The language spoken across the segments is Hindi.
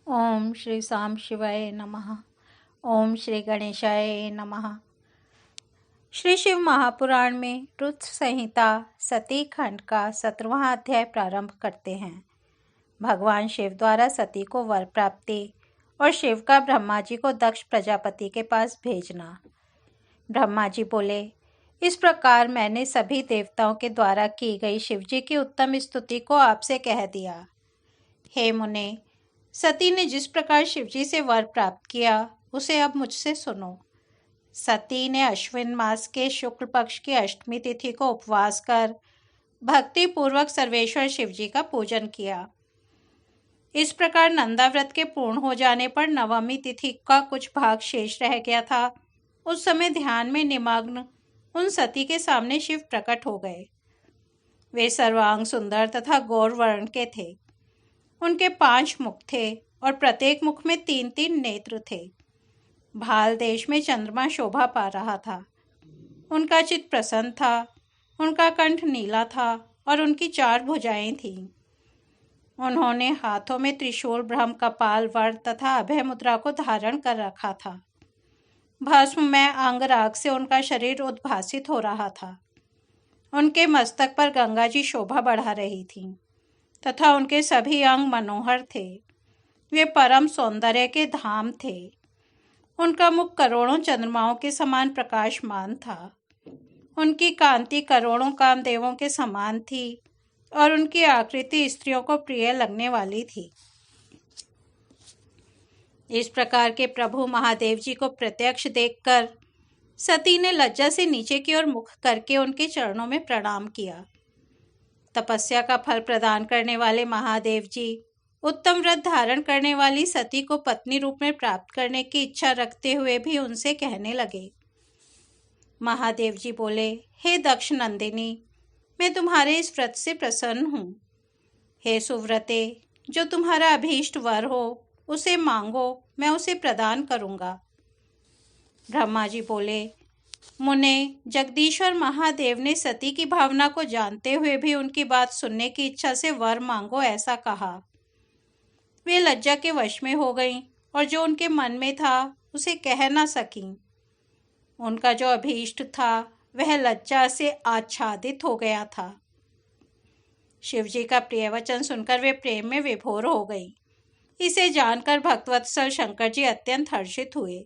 ओम श्री साम शिवाय नमः। ओम श्री गणेशाय नमः। श्री शिव महापुराण में रुद्र संहिता सती खंड का 17वां अध्याय प्रारंभ करते हैं। भगवान शिव द्वारा सती को वर प्राप्ति और शिव का ब्रह्मा जी को दक्ष प्रजापति के पास भेजना। ब्रह्मा जी बोले, इस प्रकार मैंने सभी देवताओं के द्वारा की गई शिव जी की उत्तम स्तुति को आपसे कह दिया। हे मुने, सती ने जिस प्रकार शिवजी से वर प्राप्त किया उसे अब मुझसे सुनो। सती ने अश्विन मास के शुक्ल पक्ष की अष्टमी तिथि को उपवास कर भक्ति पूर्वक सर्वेश्वर शिवजी का पूजन किया। इस प्रकार नंदा व्रत के पूर्ण हो जाने पर नवमी तिथि का कुछ भाग शेष रह गया था। उस समय ध्यान में निमग्न उन सती के सामने शिव प्रकट हो गए। वे सर्वांग सुंदर तथा गौर वर्ण के थे। उनके 5 मुख थे और प्रत्येक मुख में 3-3 नेत्र थे। भाल देश में चंद्रमा शोभा पा रहा था। उनका चित्त प्रसन्न था। उनका कंठ नीला था और उनकी 4 भुजाएं थीं। उन्होंने हाथों में त्रिशूल, ब्रह्म कपाल, वर तथा अभय मुद्रा को धारण कर रखा था। भस्ममय अंगराग से उनका शरीर उद्भासित हो रहा था। उनके मस्तक पर गंगा जी शोभा बढ़ा रही थीं तथा उनके सभी अंग मनोहर थे। वे परम सौंदर्य के धाम थे। उनका मुख करोड़ों चंद्रमाओं के समान प्रकाशमान था। उनकी कांति करोड़ों कामदेवों के समान थी और उनकी आकृति स्त्रियों को प्रिय लगने वाली थी। इस प्रकार के प्रभु महादेव जी को प्रत्यक्ष देखकर सती ने लज्जा से नीचे की ओर मुख करके उनके चरणों में प्रणाम किया। तपस्या का फल प्रदान करने वाले महादेव जी उत्तम व्रत धारण करने वाली सती को पत्नी रूप में प्राप्त करने की इच्छा रखते हुए भी उनसे कहने लगे। महादेव जी बोले, हे दक्ष नंदिनी, मैं तुम्हारे इस व्रत से प्रसन्न हूँ। हे सुव्रते, जो तुम्हारा अभीष्ट वर हो उसे मांगो, मैं उसे प्रदान करूँगा। ब्रह्मा जी बोले, मुने, जगदीश्वर महादेव ने सती की भावना को जानते हुए भी उनकी बात सुनने की इच्छा से वर मांगो ऐसा कहा। वे लज्जा के वश में हो गईं और जो उनके मन में था उसे कह न सकीं। उनका जो अभीष्ट था वह लज्जा से आच्छादित हो गया था। शिवजी का प्रिय वचन सुनकर वे प्रेम में विभोर हो गई। इसे जानकर भक्तवत्सल शंकर जी अत्यंत हर्षित हुए।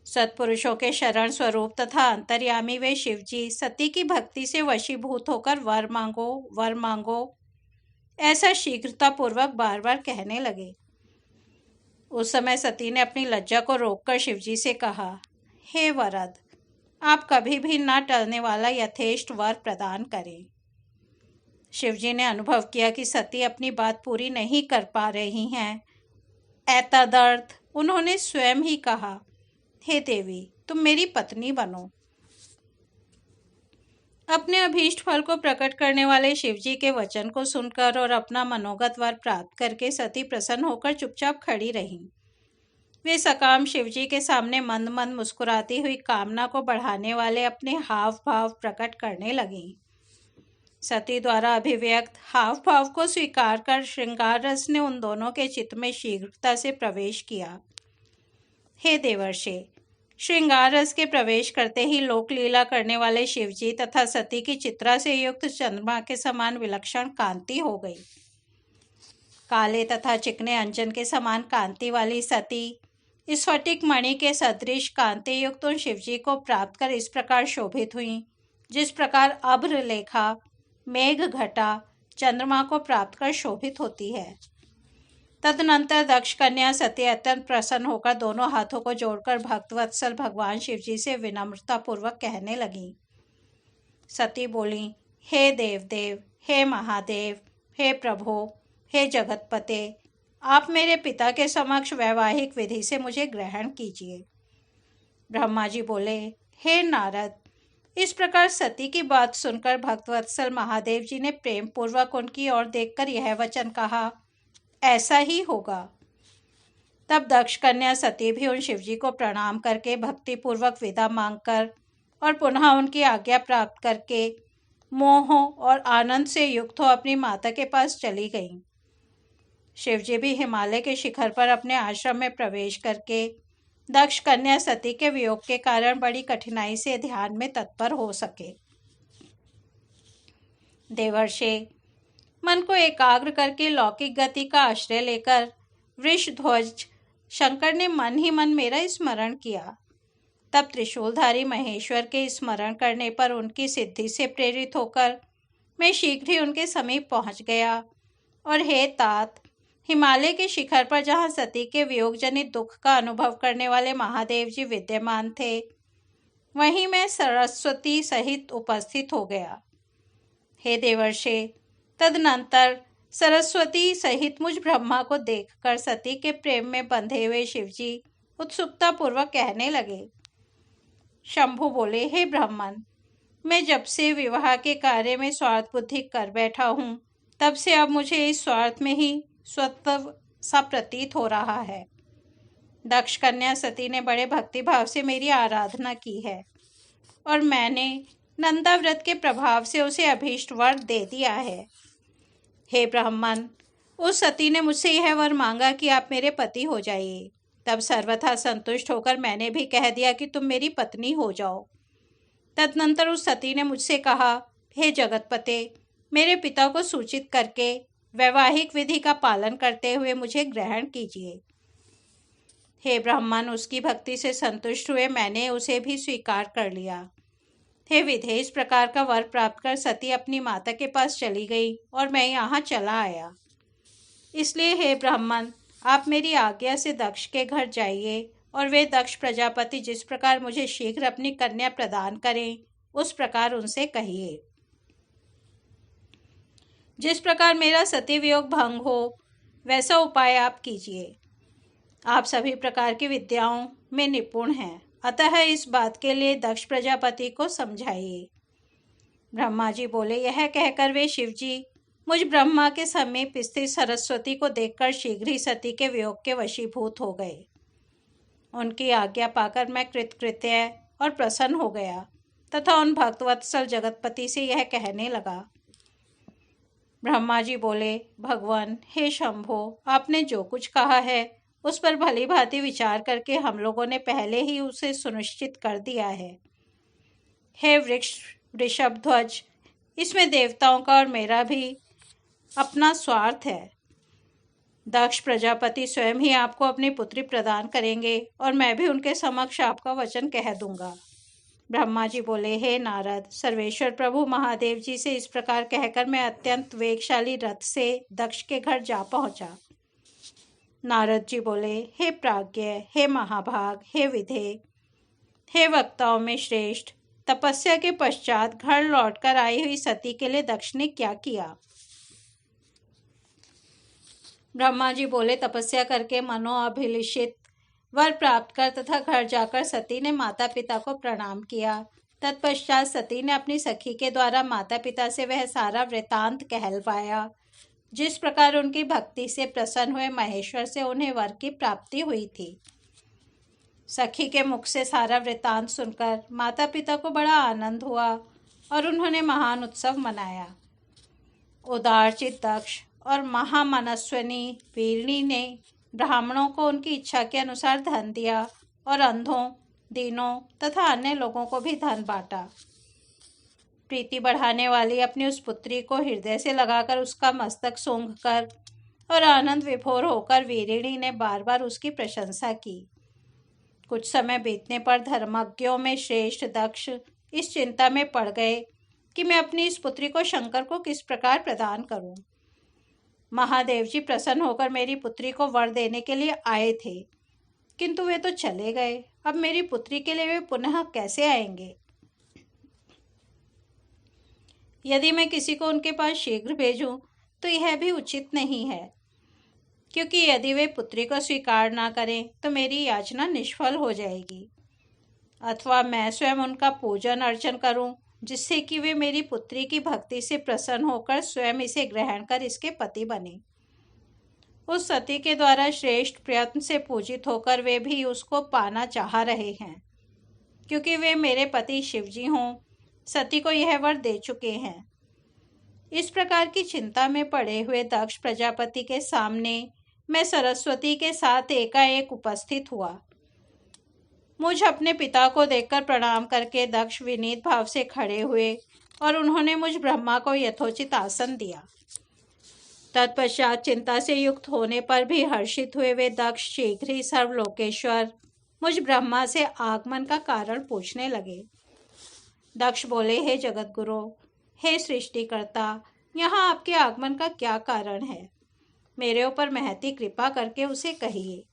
सत्पुरुषों के शरण स्वरूप तथा अंतर्यामी वे शिवजी सती की भक्ति से वशीभूत होकर वर मांगो ऐसा शीघ्रतापूर्वक बार बार कहने लगे। उस समय सती ने अपनी लज्जा को रोककर शिवजी से कहा, हे वरद, आप कभी भी न टलने वाला यथेष्ट वर प्रदान करें। शिवजी ने अनुभव किया कि सती अपनी बात पूरी नहीं कर पा रही हैं। एतदर्थ उन्होंने स्वयं ही कहा, हे देवी, तुम मेरी पत्नी बनो। अपने अभीष्ट फल को प्रकट करने वाले शिवजी के वचन को सुनकर और अपना मनोगत वर प्राप्त करके सती प्रसन्न होकर चुपचाप खड़ी रहीं। वे सकाम शिवजी के सामने मंद मंद मुस्कुराती हुई कामना को बढ़ाने वाले अपने हाव भाव प्रकट करने लगीं। सती द्वारा अभिव्यक्त हाव भाव को स्वीकार कर श्रृंगार रस ने उन दोनों के चित्त में शीघ्रता से प्रवेश किया। हे देवर्षि, श्रृंगार रस के प्रवेश करते ही लोकलीला करने वाले शिवजी तथा सती की चित्रा से युक्त चंद्रमा के समान विलक्षण कांति हो गई। काले तथा चिकने अंजन के समान कांति वाली सती स्फटिक मणि के सदृश कांति युक्त उन शिवजी को प्राप्त कर इस प्रकार शोभित हुई, जिस प्रकार अभ्र लेखा मेघ घटा चंद्रमा को प्राप्त कर शोभित होती है। तदनंतर दक्ष कन्या सती अत्यंत प्रसन्न होकर दोनों हाथों को जोड़कर भक्तवत्सल भगवान शिवजी से विनम्रता पूर्वक कहने लगी। सती बोली, हे देवदेव, हे महादेव, हे प्रभो, हे जगतपते, आप मेरे पिता के समक्ष वैवाहिक विधि से मुझे ग्रहण कीजिए। ब्रह्मा जी बोले, हे नारद, इस प्रकार सती की बात सुनकर भक्तवत्सल महादेव जी ने प्रेम पूर्वक उनकी ओर देखकर यह वचन कहा, ऐसा ही होगा। तब दक्ष कन्या सती भी उन शिवजी को प्रणाम करके भक्तिपूर्वक विदा मांगकर और पुनः उनकी आज्ञा प्राप्त करके मोह और आनंद से युक्त हो अपनी माता के पास चली गईं। शिवजी भी हिमालय के शिखर पर अपने आश्रम में प्रवेश करके दक्ष कन्या सती के वियोग के कारण बड़ी कठिनाई से ध्यान में तत्पर हो सके। देवर्षि, मन को एकाग्र करके लौकिक गति का आश्रय लेकर वृषध्वज शंकर ने मन ही मन मेरा स्मरण किया। तब त्रिशूलधारी महेश्वर के स्मरण करने पर उनकी सिद्धि से प्रेरित होकर मैं शीघ्र ही उनके समीप पहुंच गया और हे तात, हिमालय के शिखर पर जहाँ सती के वियोग जनित दुख का अनुभव करने वाले महादेव जी विद्यमान थे, वहीं मैं सरस्वती सहित उपस्थित हो गया। हे देवर्षि, तदनंतर सरस्वती सहित मुझ ब्रह्मा को देखकर सती के प्रेम में बंधे हुए शिवजी उत्सुकता पूर्वक कहने लगे। शंभु बोले, हे ब्राह्मण, मैं जब से विवाह के कार्य में स्वार्थ बुद्धि कर बैठा हूँ, तब से अब मुझे इस स्वार्थ में ही स्वतः सा प्रतीत हो रहा है। दक्ष कन्या सती ने बड़े भक्तिभाव से मेरी आराधना की है और मैंने नंदा व्रत के प्रभाव से उसे अभीष्ट वर दे दिया है। हे ब्राह्मण, उस सती ने मुझसे यह वर मांगा कि आप मेरे पति हो जाइए। तब सर्वथा संतुष्ट होकर मैंने भी कह दिया कि तुम मेरी पत्नी हो जाओ। तदनंतर उस सती ने मुझसे कहा, हे जगतपते, मेरे पिता को सूचित करके वैवाहिक विधि का पालन करते हुए मुझे ग्रहण कीजिए। हे ब्राह्मण, उसकी भक्ति से संतुष्ट हुए मैंने उसे भी स्वीकार कर लिया। हे विधे, इस प्रकार का वर प्राप्त कर सती अपनी माता के पास चली गई और मैं यहाँ चला आया। इसलिए हे ब्राह्मण, आप मेरी आज्ञा से दक्ष के घर जाइए और वे दक्ष प्रजापति जिस प्रकार मुझे शीघ्र अपनी कन्या प्रदान करें, उस प्रकार उनसे कहिए। जिस प्रकार मेरा सती वियोग भंग हो, वैसा उपाय आप कीजिए। आप सभी प्रकार की विद्याओं में निपुण हैं, अतः इस बात के लिए दक्ष प्रजापति को समझाइए। ब्रह्मा जी बोले, यह कहकर वे शिवजी मुझ ब्रह्मा के समीप स्थित सरस्वती को देखकर शीघ्र ही सती के वियोग के वशीभूत हो गए। उनकी आज्ञा पाकर मैं कृतकृत्य और प्रसन्न हो गया तथा उन भक्तवत्सल जगतपति से यह कहने लगा। ब्रह्मा जी बोले, भगवान, हे शंभो, आपने जो कुछ कहा है उस पर भली भांति विचार करके हम लोगों ने पहले ही उसे सुनिश्चित कर दिया है। हे वृषभध्वज, इसमें देवताओं का और मेरा भी अपना स्वार्थ है। दक्ष प्रजापति स्वयं ही आपको अपनी पुत्री प्रदान करेंगे और मैं भी उनके समक्ष आपका वचन कह दूंगा। ब्रह्मा जी बोले, हे नारद, सर्वेश्वर प्रभु महादेव जी से इस प्रकार कहकर मैं अत्यंत वेगशाली रथ से दक्ष के घर जा पहुंचा। नारद जी बोले, हे प्राज्ञ, हे महाभाग, हे विधे, हे वक्ताओं में श्रेष्ठ, तपस्या के पश्चात घर लौटकर आई हुई सती के लिए दक्ष ने क्या किया? ब्रह्मा जी बोले, तपस्या करके मनोअभिलषित वर प्राप्त कर तथा घर जाकर सती ने माता पिता को प्रणाम किया। तत्पश्चात सती ने अपनी सखी के द्वारा माता पिता से वह सारा वृतांत कहलवाया, जिस प्रकार उनकी भक्ति से प्रसन्न हुए महेश्वर से उन्हें वर की प्राप्ति हुई थी। सखी के मुख से सारा वृतांत सुनकर माता पिता को बड़ा आनंद हुआ और उन्होंने महान उत्सव मनाया। उदारचित दक्ष और महामनस्विनी वीरणी ने ब्राह्मणों को उनकी इच्छा के अनुसार धन दिया और अंधों, दीनों तथा अन्य लोगों को भी धन बांटा। प्रीति बढ़ाने वाली अपनी उस पुत्री को हृदय से लगाकर उसका मस्तक सूंघकर और आनंद विभोर होकर वीरिणी ने बार बार उसकी प्रशंसा की। कुछ समय बीतने पर धर्मज्ञों में श्रेष्ठ दक्ष इस चिंता में पड़ गए कि मैं अपनी इस पुत्री को शंकर को किस प्रकार प्रदान करूं। महादेव जी प्रसन्न होकर मेरी पुत्री को वर देने के लिए आए थे, किंतु वे तो चले गए। अब मेरी पुत्री के लिए वे पुनः कैसे आएंगे? यदि मैं किसी को उनके पास शीघ्र भेजूं तो यह भी उचित नहीं है, क्योंकि यदि वे पुत्री को स्वीकार ना करें तो मेरी याचना निष्फल हो जाएगी। अथवा मैं स्वयं उनका पूजन अर्चन करूं, जिससे कि वे मेरी पुत्री की भक्ति से प्रसन्न होकर स्वयं इसे ग्रहण कर इसके पति बने। उस सती के द्वारा श्रेष्ठ प्रयत्न से पूजित होकर वे भी उसको पाना चाह रहे हैं, क्योंकि वे मेरे पति शिवजी हों, सती को यह वर दे चुके हैं। इस प्रकार की चिंता में पड़े हुए दक्ष प्रजापति के सामने मैं सरस्वती के साथ एकाएक उपस्थित हुआ। मुझ अपने पिता को देखकर प्रणाम करके दक्ष विनीत भाव से खड़े हुए और उन्होंने मुझ ब्रह्मा को यथोचित आसन दिया। तत्पश्चात चिंता से युक्त होने पर भी हर्षित हुए वे दक्ष शीघ्र ही सर्वलोकेश्वर मुझ ब्रह्मा से आगमन का कारण पूछने लगे। दक्ष बोले, हे जगत गुरु, हे सृष्टिकर्ता, यहाँ आपके आगमन का क्या कारण है? मेरे ऊपर महती कृपा करके उसे कहिए।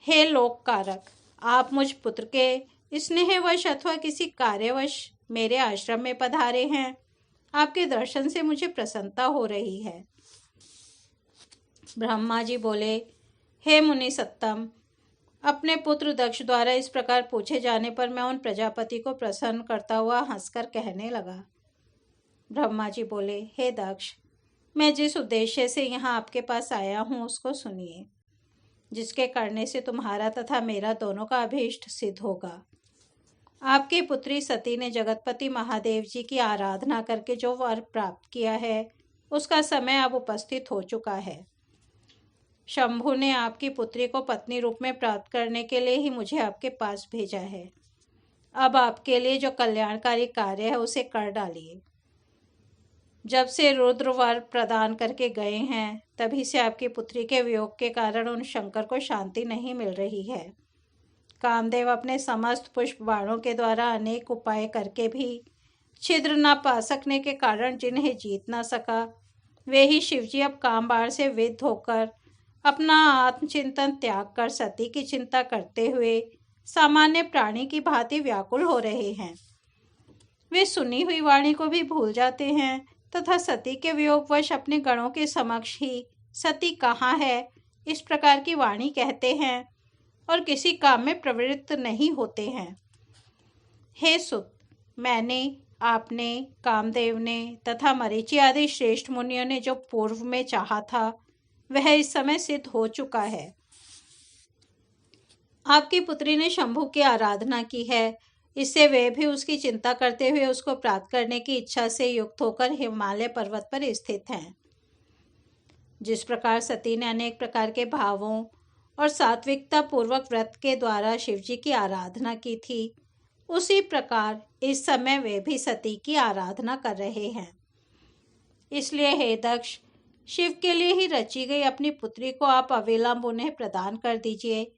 हे लोक कारक, आप मुझ पुत्र के स्नेहवश अथवा किसी कार्यवश मेरे आश्रम में पधारे हैं। आपके दर्शन से मुझे प्रसन्नता हो रही है। ब्रह्मा जी बोले, हे मुनि सत्तम, अपने पुत्र दक्ष द्वारा इस प्रकार पूछे जाने पर मैं उन प्रजापति को प्रसन्न करता हुआ हंसकर कहने लगा। ब्रह्मा जी बोले, हे दक्ष, मैं जिस उद्देश्य से यहाँ आपके पास आया हूँ उसको सुनिए, जिसके करने से तुम्हारा तथा मेरा दोनों का अभीष्ट सिद्ध होगा। आपकी पुत्री सती ने जगतपति महादेव जी की आराधना करके जो वर प्राप्त किया है उसका समय अब उपस्थित हो चुका है। शंभु ने आपकी पुत्री को पत्नी रूप में प्राप्त करने के लिए ही मुझे आपके पास भेजा है। अब आपके लिए जो कल्याणकारी कार्य है उसे कर डालिए। जब से रुद्र वर प्रदान करके गए हैं तभी से आपकी पुत्री के वियोग के कारण उन शंकर को शांति नहीं मिल रही है। कामदेव अपने समस्त पुष्प बाणों के द्वारा अनेक उपाय करके भी छिद्र न पा सकने के कारण जिन्हें जीत न सका, वे ही शिवजी अब काम बाण से विद्ध होकर अपना आत्मचिंतन त्याग कर सती की चिंता करते हुए सामान्य प्राणी की भांति व्याकुल हो रहे हैं। वे सुनी हुई वाणी को भी भूल जाते हैं तथा सती के वियोगवश अपने गणों के समक्ष ही सती कहाँ है इस प्रकार की वाणी कहते हैं और किसी काम में प्रवृत्त नहीं होते हैं। हे सुत, मैंने, आपने, कामदेव ने तथा मरीचि आदि श्रेष्ठ मुनियों ने जो पूर्व में चाहा था वह इस समय सिद्ध हो चुका है। आपकी पुत्री ने शंभु की आराधना की है, इससे वे भी उसकी चिंता करते हुए उसको प्राप्त करने की इच्छा से युक्त होकर हिमालय पर्वत पर स्थित हैं। जिस प्रकार सती ने अनेक प्रकार के भावों और सात्विकता पूर्वक व्रत के द्वारा शिवजी की आराधना की थी, उसी प्रकार इस समय वे भी सती की आराधना कर रहे हैं। इसलिए हे दक्ष, शिव के लिए ही रची गई अपनी पुत्री को आप अविलंब उन्हें प्रदान कर दीजिए।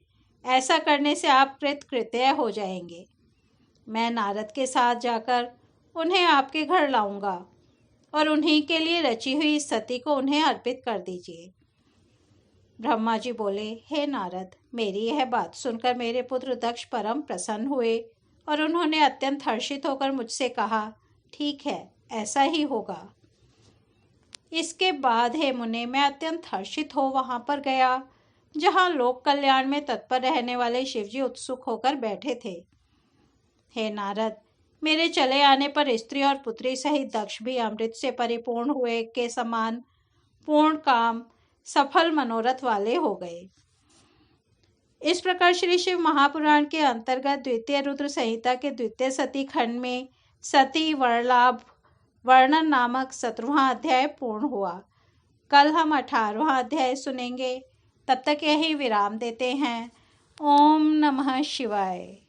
ऐसा करने से आप कृतकृत्य हो जाएंगे। मैं नारद के साथ जाकर उन्हें आपके घर लाऊंगा और उन्हीं के लिए रची हुई सती को उन्हें अर्पित कर दीजिए। ब्रह्मा जी बोले, हे नारद, मेरी यह बात सुनकर मेरे पुत्र दक्ष परम प्रसन्न हुए और उन्होंने अत्यंत हर्षित होकर मुझसे कहा, ठीक है, ऐसा ही होगा। इसके बाद हे मुने, मैं अत्यंत हर्षित हो वहां पर गया जहां लोक कल्याण में तत्पर रहने वाले शिवजी उत्सुक होकर बैठे थे। हे नारद, मेरे चले आने पर स्त्री और पुत्री सहित दक्ष भी अमृत से परिपूर्ण हुए के समान पूर्ण काम सफल मनोरथ वाले हो गए। इस प्रकार श्री शिव महापुराण के अंतर्गत द्वितीय रुद्र संहिता के द्वितीय सती खंड में सती वरलाभ वर्णन नामक 17वां अध्याय पूर्ण हुआ। कल हम 18वां अध्याय सुनेंगे। तब तक यही विराम देते हैं। ओम नमः शिवाय।